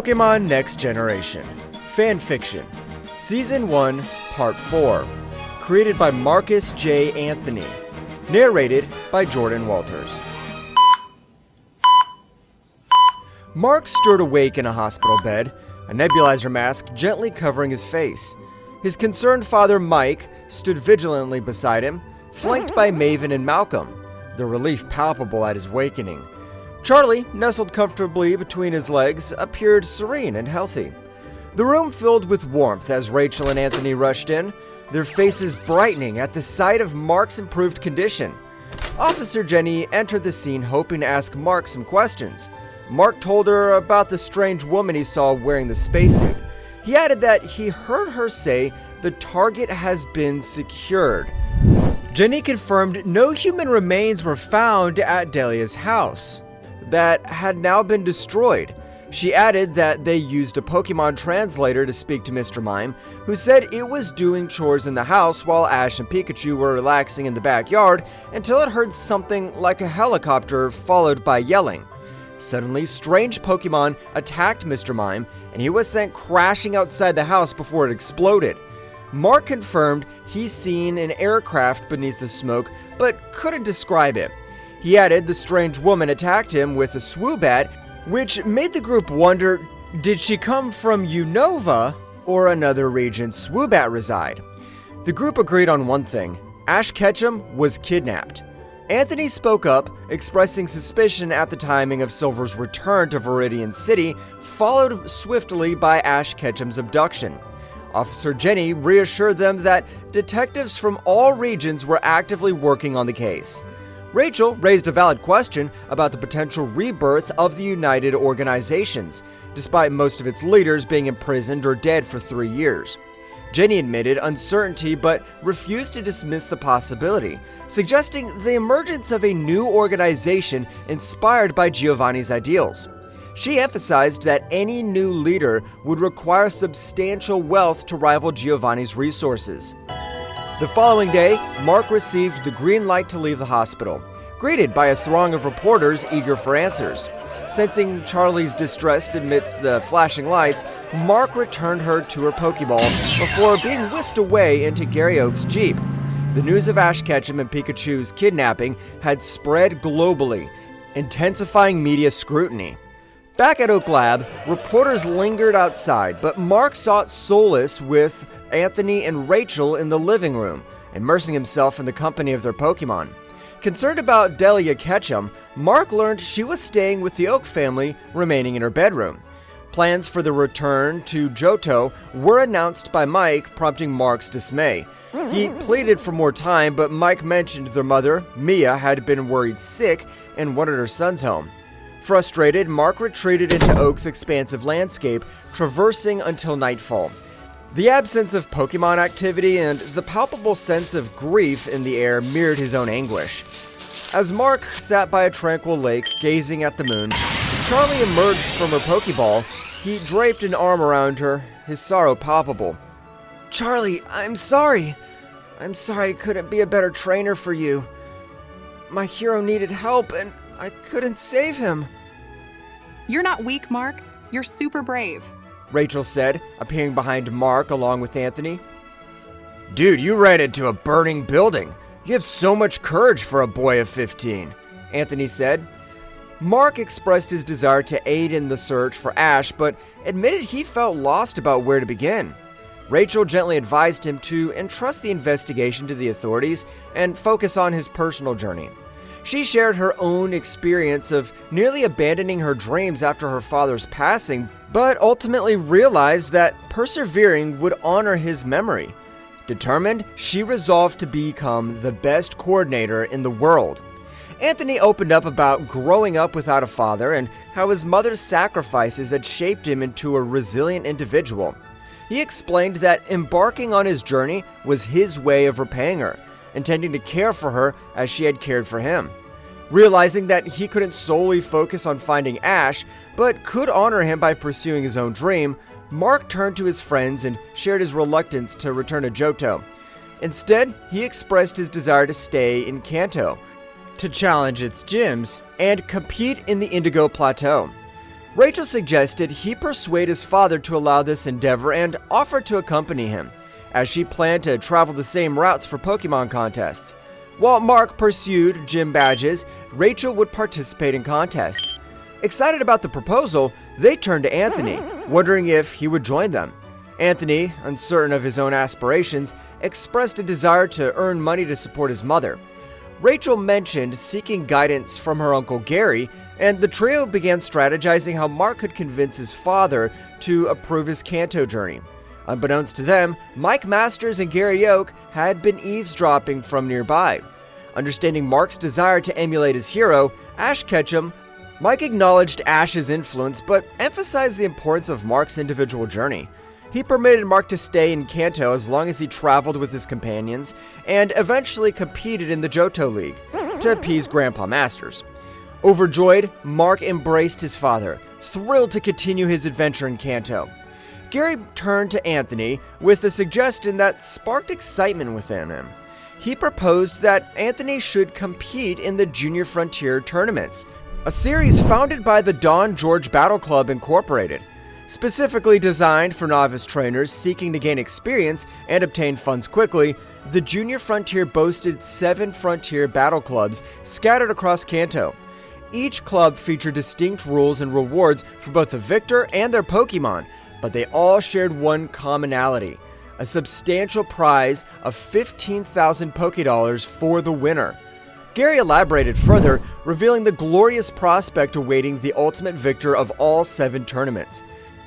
Pokémon Next Generation Fanfiction Season 1 Part 4 Created by Marcus J. Anthony Narrated by Jordan Walters. Mark stirred awake in a hospital bed, a nebulizer mask gently covering his face. His concerned father, Mike, stood vigilantly beside him, flanked by Maven and Malcolm, the relief palpable at his awakening. Charlie, nestled comfortably between his legs, appeared serene and healthy. The room filled with warmth as Rachel and Anthony rushed in, their faces brightening at the sight of Mark's improved condition. Officer Jenny entered the scene hoping to ask Mark some questions. Mark told her about the strange woman he saw wearing the spacesuit. He added that he heard her say the target has been secured. Jenny confirmed no human remains were found at Delia's house that had now been destroyed. She added that they used a Pokémon translator to speak to Mr. Mime, who said it was doing chores in the house while Ash and Pikachu were relaxing in the backyard until it heard something like a helicopter followed by yelling. Suddenly, strange Pokémon attacked Mr. Mime, and he was sent crashing outside the house before it exploded. Mark confirmed he's seen an aircraft beneath the smoke, but couldn't describe it. He added the strange woman attacked him with a swoobat, which made the group wonder, did she come from Unova or another region Swoobat reside? The group agreed on one thing: Ash Ketchum was kidnapped. Anthony spoke up, expressing suspicion at the timing of Silver's return to Viridian City, followed swiftly by Ash Ketchum's abduction. Officer Jenny reassured them that detectives from all regions were actively working on the case. Rachel raised a valid question about the potential rebirth of the United Organizations, despite most of its leaders being imprisoned or dead for 3 years. Jenny admitted uncertainty but refused to dismiss the possibility, suggesting the emergence of a new organization inspired by Giovanni's ideals. She emphasized that any new leader would require substantial wealth to rival Giovanni's resources. The following day, Mark received the green light to leave the hospital, greeted by a throng of reporters eager for answers. Sensing Charlie's distress amidst the flashing lights, Mark returned her to her Pokeball before being whisked away into Gary Oak's Jeep. The news of Ash Ketchum and Pikachu's kidnapping had spread globally, intensifying media scrutiny. Back at Oak Lab, reporters lingered outside, but Mark sought solace with Anthony and Rachel in the living room, immersing himself in the company of their Pokemon. Concerned about Delia Ketchum, Mark learned she was staying with the Oak family, remaining in her bedroom. Plans for the return to Johto were announced by Mike, prompting Mark's dismay. He pleaded for more time, but Mike mentioned their mother, Mia, had been worried sick and wanted her sons home. Frustrated, Mark retreated into Oak's expansive landscape, traversing until nightfall. The absence of Pokemon activity and the palpable sense of grief in the air mirrored his own anguish. As Mark sat by a tranquil lake, gazing at the moon, Charlie emerged from her Pokeball. He draped an arm around her, his sorrow palpable. "Charlie, I'm sorry. I'm sorry I couldn't be a better trainer for you. My hero needed help, and I couldn't save him." "You're not weak, Mark. You're super brave," Rachel said, appearing behind Mark along with Anthony. "Dude, you ran into a burning building. You have so much courage for a boy of 15, Anthony said. Mark expressed his desire to aid in the search for Ash, but admitted he felt lost about where to begin. Rachel gently advised him to entrust the investigation to the authorities and focus on his personal journey. She shared her own experience of nearly abandoning her dreams after her father's passing, but ultimately realized that persevering would honor his memory. Determined, she resolved to become the best coordinator in the world. Anthony opened up about growing up without a father and how his mother's sacrifices had shaped him into a resilient individual. He explained that embarking on his journey was his way of repaying her, intending to care for her as she had cared for him. Realizing that he couldn't solely focus on finding Ash, but could honor him by pursuing his own dream, Mark turned to his friends and shared his reluctance to return to Johto. Instead, he expressed his desire to stay in Kanto, to challenge its gyms, and compete in the Indigo Plateau. Rachel suggested he persuade his father to allow this endeavor and offered to accompany him, as she planned to travel the same routes for Pokemon contests. While Marc pursued gym badges, Rachel would participate in contests. Excited about the proposal, they turned to Anthony, wondering if he would join them. Anthony, uncertain of his own aspirations, expressed a desire to earn money to support his mother. Rachel mentioned seeking guidance from her uncle Gary, and the trio began strategizing how Marc could convince his father to approve his Kanto journey. Unbeknownst to them, Marc Masters and Gary Oak had been eavesdropping from nearby. Understanding Marc's desire to emulate his hero, Ash Ketchum, Mike acknowledged Ash's influence but emphasized the importance of Marc's individual journey. He permitted Marc to stay in Kanto as long as he traveled with his companions, and eventually competed in the Johto League to appease Grandpa Masters. Overjoyed, Marc embraced his father, thrilled to continue his adventure in Kanto. Gary turned to Anthony with a suggestion that sparked excitement within him. He proposed that Anthony should compete in the Junior Frontier tournaments, a series founded by the Don George Battle Club Incorporated. Specifically designed for novice trainers seeking to gain experience and obtain funds quickly, the Junior Frontier boasted 7 Frontier battle clubs scattered across Kanto. Each club featured distinct rules and rewards for both the victor and their Pokemon, but they all shared one commonality: a substantial prize of 15,000 Pokédollars for the winner. Gary elaborated further, revealing the glorious prospect awaiting the ultimate victor of all 7 tournaments.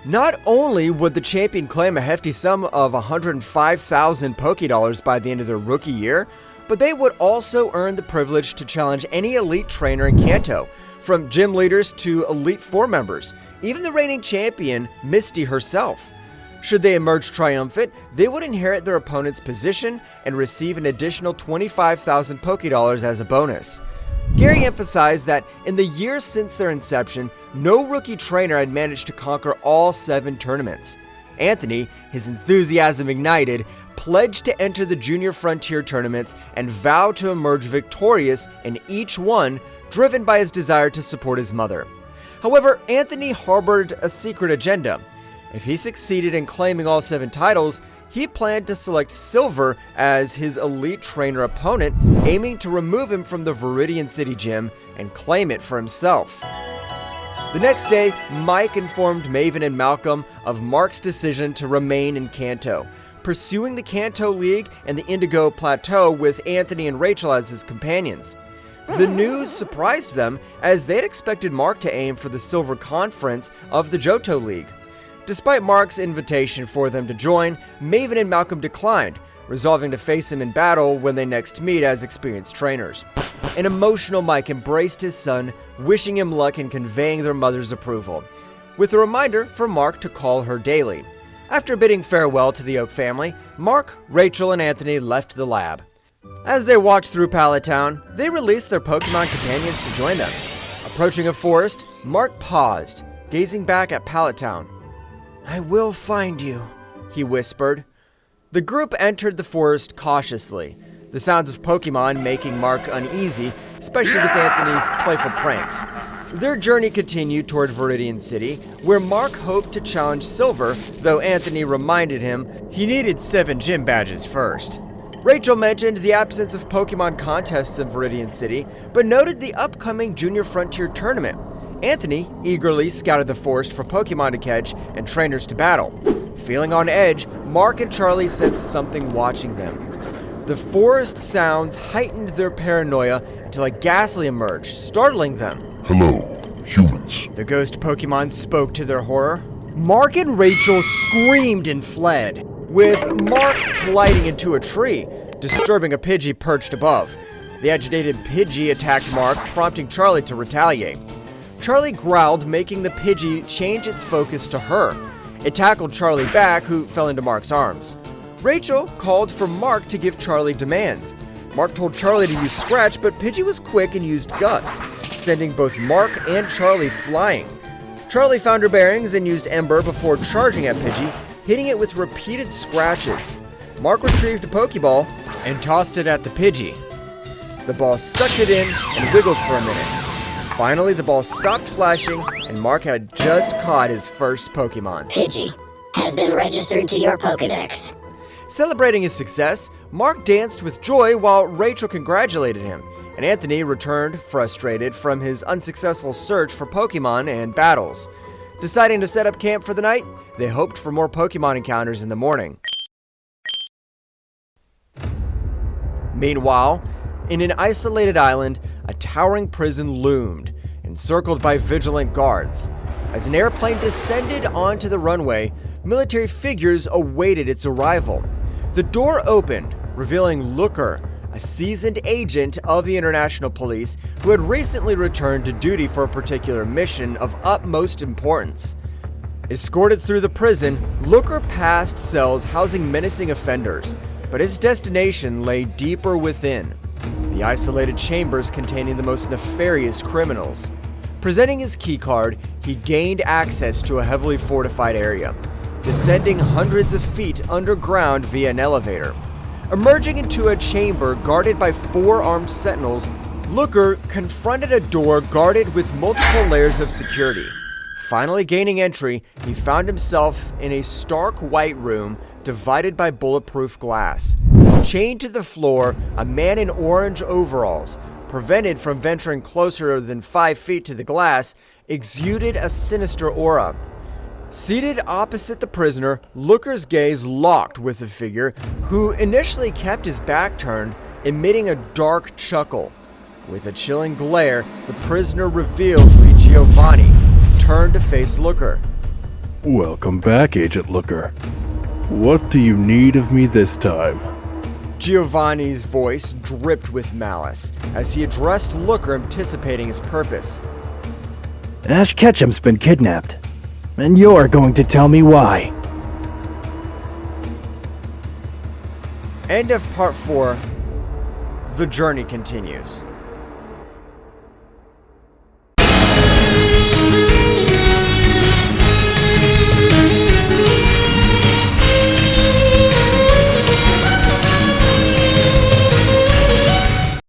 Not only would the champion claim a hefty sum of 105,000 Pokédollars by the end of their rookie year, but they would also earn the privilege to challenge any elite trainer in Kanto, from gym leaders to Elite Four members, even the reigning champion, Misty herself. Should they emerge triumphant, they would inherit their opponent's position and receive an additional 25,000 Pokédollars as a bonus. Gary emphasized that in the years since their inception, no rookie trainer had managed to conquer all 7 tournaments. Anthony, his enthusiasm ignited, pledged to enter the Junior Frontier tournaments and vowed to emerge victorious in each one, driven by his desire to support his mother. However, Anthony harbored a secret agenda. If he succeeded in claiming all 7 titles, he planned to select Silver as his elite trainer opponent, aiming to remove him from the Viridian City Gym and claim it for himself. The next day, Mike informed Maven and Malcolm of Marc's decision to remain in Kanto, pursuing the Kanto League and the Indigo Plateau with Anthony and Rachel as his companions. The news surprised them, as they had expected Marc to aim for the Silver Conference of the Johto League. Despite Marc's invitation for them to join, Maven and Malcolm declined, resolving to face him in battle when they next meet as experienced trainers. An emotional Mike embraced his son, wishing him luck in conveying their mother's approval, with a reminder for Marc to call her daily. After bidding farewell to the Oak family, Marc, Rachel, and Anthony left the lab. As they walked through Pallet Town, they released their Pokemon companions to join them. Approaching a forest, Marc paused, gazing back at Pallet Town. "I will find you," he whispered. The group entered the forest cautiously, the sounds of Pokemon making Marc uneasy, especially with Anthony's playful pranks. Their journey continued toward Viridian City, where Marc hoped to challenge Silver, though Anthony reminded him he needed 7 gym badges first. Rachel mentioned the absence of Pokemon contests in Viridian City, but noted the upcoming Junior Frontier tournament. Anthony eagerly scouted the forest for Pokemon to catch and trainers to battle. Feeling on edge, Marc and Charlie sensed something watching them. The forest sounds heightened their paranoia until a ghastly emerged, startling them. "Hello, humans." The ghost Pokemon spoke to their horror. Marc and Rachel screamed and fled, with Marc colliding into a tree, disturbing a Pidgey perched above. The agitated Pidgey attacked Marc, prompting Charlie to retaliate. Charlie growled, making the Pidgey change its focus to her. It tackled Charlie back, who fell into Marc's arms. Rachel called for Marc to give Charlie demands. Marc told Charlie to use Scratch, but Pidgey was quick and used Gust, sending both Marc and Charlie flying. Charlie found her bearings and used Ember before charging at Pidgey, hitting it with repeated scratches. Marc retrieved a Pokeball and tossed it at the Pidgey. The ball sucked it in and wiggled for a minute. Finally, the ball stopped flashing, and Marc had just caught his first Pokémon. Pidgey has been registered to your Pokedex. Celebrating his success, Marc danced with joy while Rachel congratulated him, and Anthony returned frustrated from his unsuccessful search for Pokémon and battles. Deciding to set up camp for the night, they hoped for more Pokémon encounters in the morning. Meanwhile, in an isolated island, a towering prison loomed, encircled by vigilant guards. As an airplane descended onto the runway, military figures awaited its arrival. The door opened, revealing Looker, a seasoned agent of the International Police who had recently returned to duty for a particular mission of utmost importance. Escorted through the prison, Looker passed cells housing menacing offenders, but his destination lay deeper within, the isolated chambers containing the most nefarious criminals. Presenting his keycard, he gained access to a heavily fortified area, descending hundreds of feet underground via an elevator. Emerging into a chamber guarded by 4 armed sentinels, Looker confronted a door guarded with multiple layers of security. Finally gaining entry, he found himself in a stark white room divided by bulletproof glass. Chained to the floor, a man in orange overalls, prevented from venturing closer than 5 feet to the glass, exuded a sinister aura. Seated opposite the prisoner, Looker's gaze locked with the figure, who initially kept his back turned, emitting a dark chuckle. With a chilling glare, the prisoner revealed to be Giovanni, turned to face Looker. Welcome back, Agent Looker. What do you need of me this time? Giovanni's voice dripped with malice as he addressed Looker, anticipating his purpose. Ash Ketchum's been kidnapped, and you're going to tell me why. End of part 4. The journey continues.